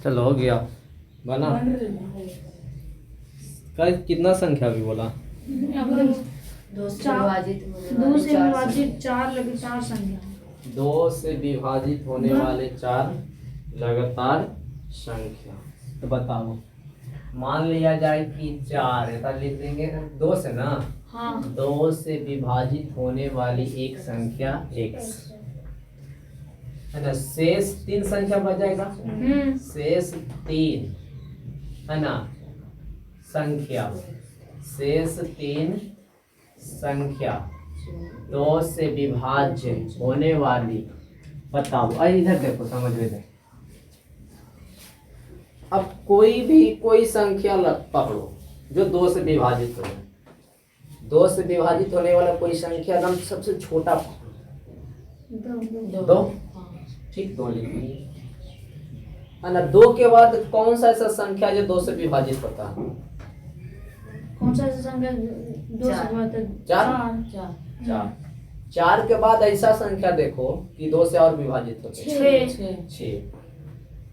चलो हो गया बना। कल कितना संख्या भी बोला? दो से विभाजित चार लगातार संख्या। 2 से विभाजित होने वाले 4 लगातार संख्या। तो बताओ, मान लिया जाए कि 4 ऐसा लिख देंगे 2 से ना। हाँ 2 से विभाजित होने वाली एक संख्या x है ना। शेष 3 संख्या बच जाएगा। शेष 3 है ना संख्या, शेष 3 संख्या 2 से विभाज्य होने वाली। बताओ, अरे इधर देखो, समझ में दे। अब कोई संख्या पकड़ो जो 2 से विभाजित हो जाए। 2 से विभाजित होने वाला कोई संख्या एकदम सबसे छोटा पकड़ो। 2 ठीक, 2 लिखिए है ना। 2 के बाद कौन सा ऐसा संख्या जो 2 से विभाजित होता है? कौन सा संख्या 2 से विभाजित? 4। 4 के बाद ऐसा संख्या देखो कि 2 से और विभाजित होता है।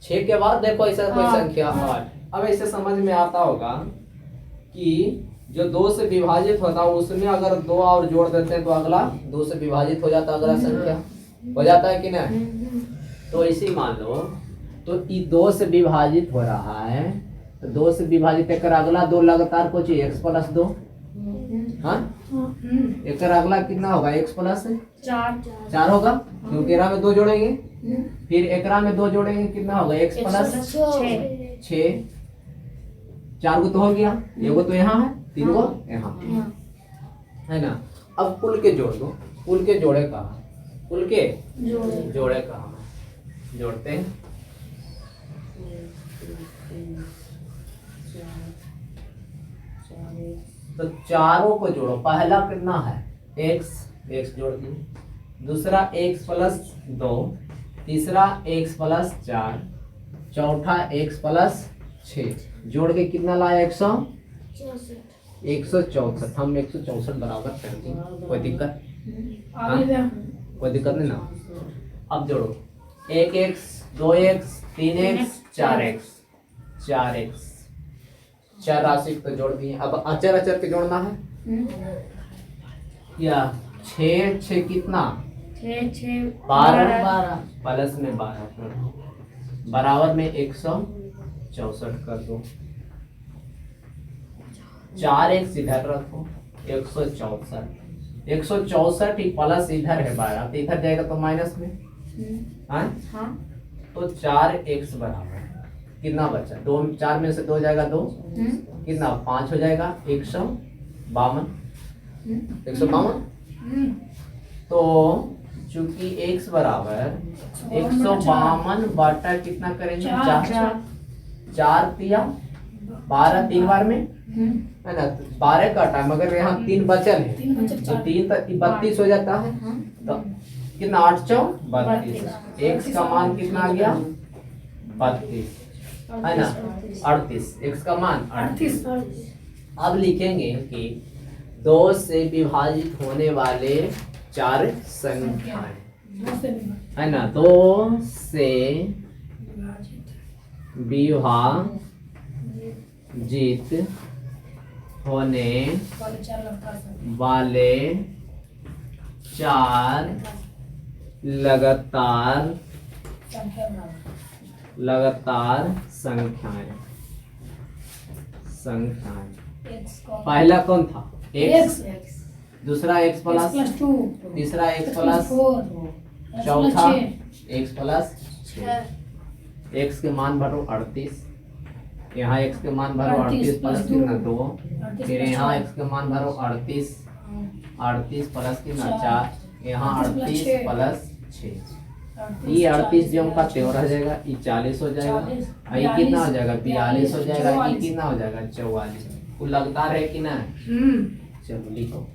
6 के बाद देखो ऐसा कोई संख्या 8। अब ऐसे समझ में आता होगा कि जो 2 से विभाजित होता है उसमें अगर 2 और जोड़ देते हैं तो अगला 2 से विभाजित हो जाता है, अगला संख्या हो जाता है कि नहीं? तो ऐसे ही मान लो, तो ये 2 से विभाजित हो रहा है, तो 2 से विभाजित एक अगला 2 लगातार को चाहिए x + 2। हाँ, एक अगला कितना होगा? x + 4 होगा, क्योंकि एकरा में 2 जोड़ेंगे। फिर एकरा में 2 जोड़ेंगे, कितना होगा? x + 6। 4 को तो हो गया, एगो तो यहाँ है, 3 को यहाँ है ना। अब कुल के जोड़ दो। कुल के जोड़े कहाँ? कुल के जोड़े कहाँ? जोड़ते हैं तो चारों को जोड़ो। पहला कितना है? x जोड़ दिए, दूसरा x + 2, तीसरा x + 4, चौथा x + 6। जोड़ के कितना लाया? 164। हम 164 बराबर कर देंगे, कोई दिक्कत? कोई दिक्कत नहीं ना। अब जोड़ो 1x 2x 3x 4x 4x। 4 राशि तो जोड़ दिए। अब अचर अचर के जोड़ना है या 6 कितना? 12 प्लस में 12 बराबर में 164 कर दो। 4x इधर रखो, 164 प्लस इधर है 12, तो इधर जाएगा तो माइनस में। हाँ, तो 4x बराबर कितना बचा? 2, 4 में से 2 जाएगा 2, कितना? 5 हो जाएगा। 152। तो चूंकि x बराबर 152 बटा कितना करेंगे? 4 तिया 12, 3 बार में है ना 12 का टाइम, मगर यहाँ 3 बचल है तो 3 तक 32 हो जाता है। तो कितना? 8 4 32। x का मान कितना आ गया? 32 है ना, 38। x का मान 38। अब लिखेंगे कि 2 से विभाजित होने वाले 4 संख्याएं है ना। 2 से विभाजित होने वाले 4 लगातार संख्याएं। पहला कौन था? x, दूसरा x + 2, तीसरा x + 4, चौथा x + 6। x के मान भरो 38, यहाँ x के मान भरो 38 प्लस कितना 2, फिर यहाँ x के मान भरो 38 प्लस कितना 4, यहाँ 38 प्लस 6। ये 38 जो का 13 रह जाएगा, ये 40 हो जाएगा, ये कितना हो जाएगा? 42 हो जाएगा, ये कितना हो जाएगा? 44। कुल लगातार है कि ना? चलो लिखो।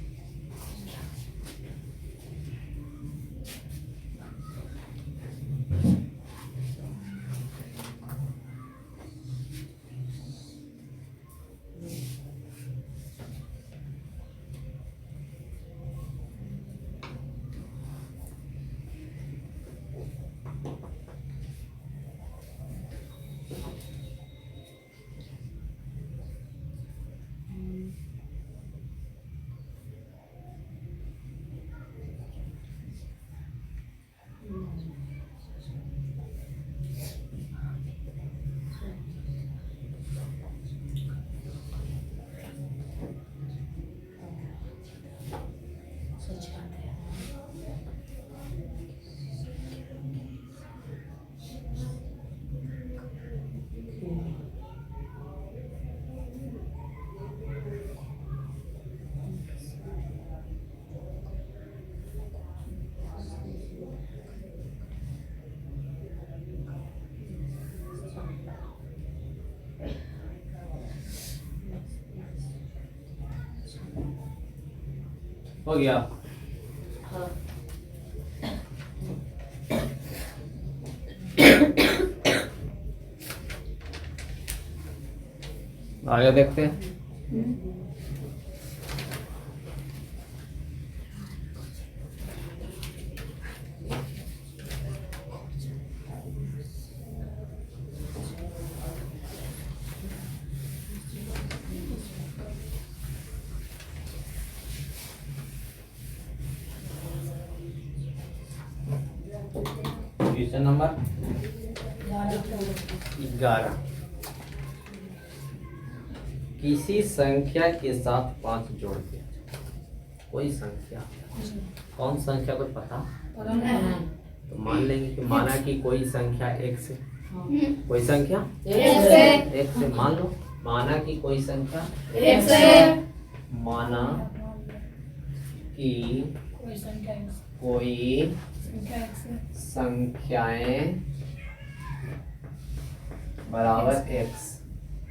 हो गया। हाँ। आगे देखते हैं। Question number 11। किसी संख्या के साथ 5 जोड़ दिया जाए। कोई संख्या, कौन संख्या को पता? तो मान लेंगे कि माना कि कोई संख्या x है। कोई संख्या x से मान लो। माना कि कोई संख्या माना कि कोई संख्याएं बराबर x,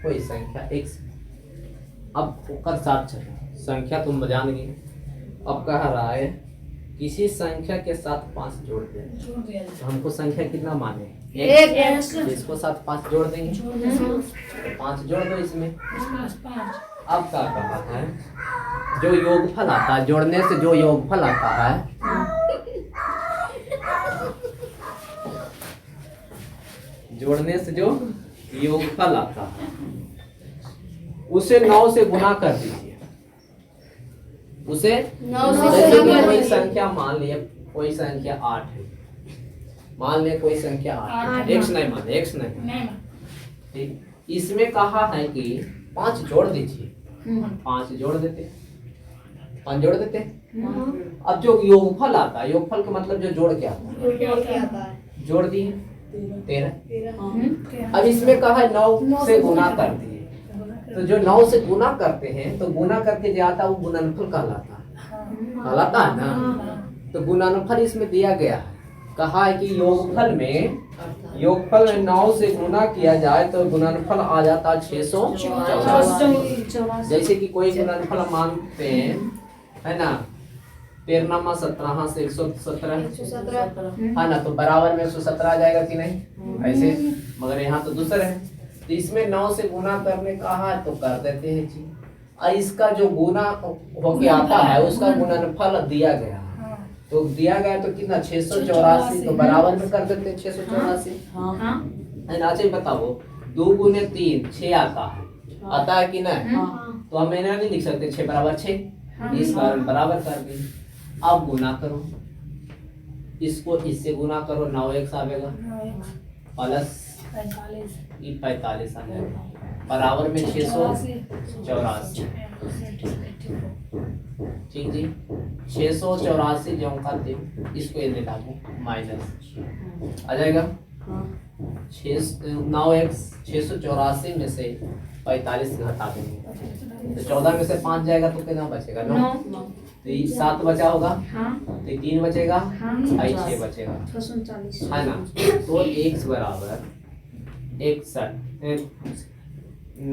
कोई संख्या x। अब ओकर साथ चलो, संख्या तुम जान गए। अब कह रहा है किसी संख्या के साथ 5 जोड़ दें। तो हमको संख्या कितना माने? x। इसको साथ 5 जोड़ देंगे, तो 5 जोड़ दो इसमें। अब क्या कहा है? जो योगफल आता है, जोड़ने से जो योगफल आता है, जोड़ने से जो योगफल आता है उसे 9 से गुना कर दीजिए। उसे जैसे कि कोई संख्या मान लिया, कोई संख्या 8 है। मान लिया कोई संख्या 8 है। x नहीं माने, x नहीं। ठीक, इसमें कहा है कि 5 जोड़ दीजिए। 5 जोड़ देते, 5 जोड़ देते। अब जो योगफल आता है, योगफल का मतलब जो जोड़ के आता है, जोड़ दिए 13। अब इसमें कहा है 9 से गुना कर दिए। तो जो 9 से गुना करते हैं तो गुना करके जो आता है वो गुणनफल कहलाता है ना। तो गुणनफल इसमें दिया गया है। कहा है कि योगफल में 9 से गुना किया जाए तो गुणनफल आ जाता है 684। जैसे कि कोई गुणनफल मानते हैं, है ना, 13 17 से 117 है ना, तो बराबर में 117 आ जाएगा कि नहीं? ऐसे, मगर यहाँ तो दूसरा है। तो इसमें 9 से गुना करने कहा है तो कर देते हैं जी। और इसका जो गुना होके आता है उसका गुणनफल दिया गया है। तो दिया गया तो कितना? 684। तो बराबर में कर देते हैं 684, है ना। अच्छा बताओ, 2 गुने 3 6 आता है कि नहीं? तो हम इन्हें नहीं लिख सकते 6 बराबर 6, इस कारण बराबर कर दी। अब गुना करो, इसको इससे गुना करो, 9x आवेगा प्लस 45 आ जाएगा, बराबर में 684। ठीक जी, 684 जो खाते हो इसको ये लेटा दो, माइनस आ जाएगा 9x। 684 में से 45 घटा देंगे तो 14 में से 5 जाएगा तो कितना बचेगा? 9। तो 7 बचा होगा, तो 3 बचेगा, 6 बचेगा, है ना। तो x बराबर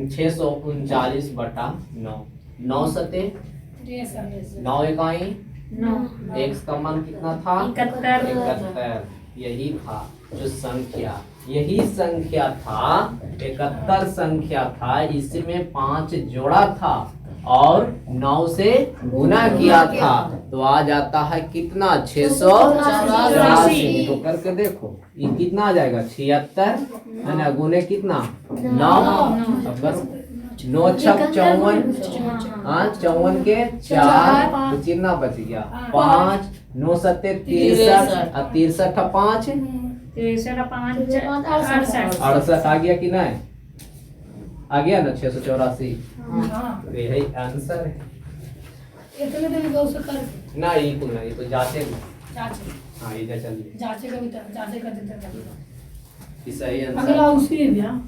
639/9। 9 सते 9 इकाई, x का मान कितना था? 71। यही था जो संख्या, यही संख्या था, 71 संख्या था। इसमें 5 जोड़ा था और 9 से गुना किया था, तो आ जाता है कितना? 684। तो करके देखो ये कितना आ जाएगा? 76, है ना, गुने कितना? 9। अब करो 9 छक 54, हाँ 54 के 4, तो कितना बच गया? 5। 9 सत्ते 63 और 63 5 68 आ गया कि नहीं? आ गया ना 684। तो यही आंसर है। ना ये कुल नहीं, तो जांचे हाँ इधर चलिए, जांचे का भी जांचे कर देते हैं। कि सही अगला आंसर उसी है भैया।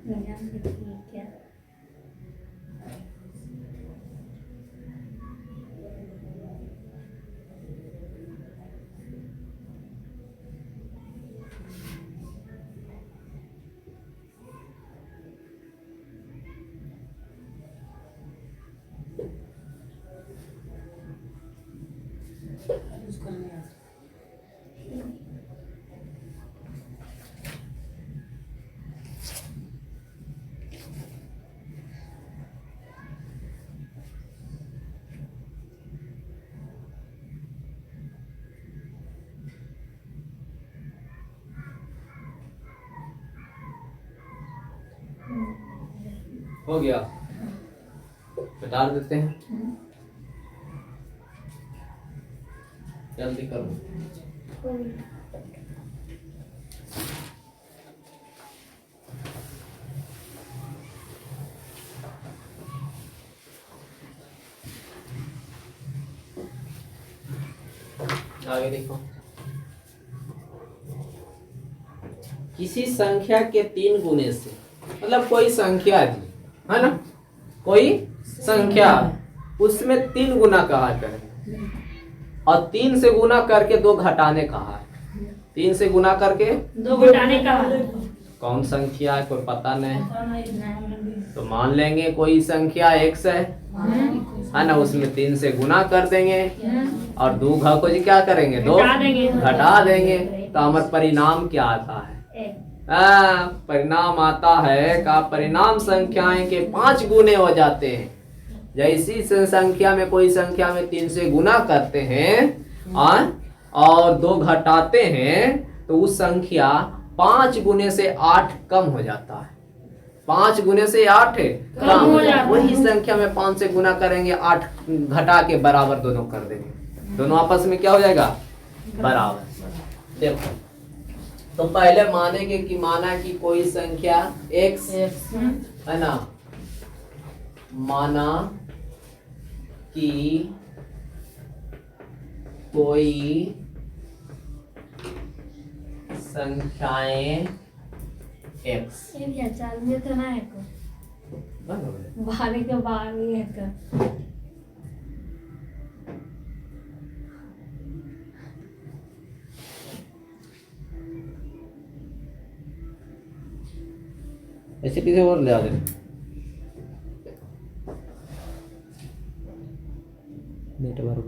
ठीक है। उसको नहीं आता। हो गया, घटा देते हैं, जल्दी करो। आगे देखो, किसी संख्या के 3 गुने से, मतलब कोई संख्या दी है ना, कोई संख्या, उसमें 3 गुना कहा करें और 3 से गुना करके 2 घटाने कहा है। 3 से गुना करके 2 घटाने का। कौन संख्या है कोई पता नहीं, तो मान लेंगे कोई संख्या x है ना, उसमें 3 से गुना कर देंगे और 2 घ को जी क्या करेंगे, 2 घटा देंगे, तो हमारा परिणाम क्या आता है, परिणाम आता है का परिणाम संख्याएं के 5 गुने हो जाते हैं। जैसी संख्या में कोई संख्या में 3 से गुना करते हैं और 2 घटाते हैं तो उस संख्या 5 गुने से 8 कम हो जाता है। 5 गुने से 8 कम हो जाता है। वही संख्या में 5 से गुना करेंगे, 8 घटा के बराबर दोनों कर देंगे, दोनों आपस में क्या हो जाएगा, बराबर। देखो, तो पहले मानेंगे कि माना कि कोई संख्या x है ना, माना कि कोई संख्याएं x, ये क्या चाल में तो ना है को बाहर के बाहर ही है का। ऐसे किसी और ले आ दे, नेटवर्क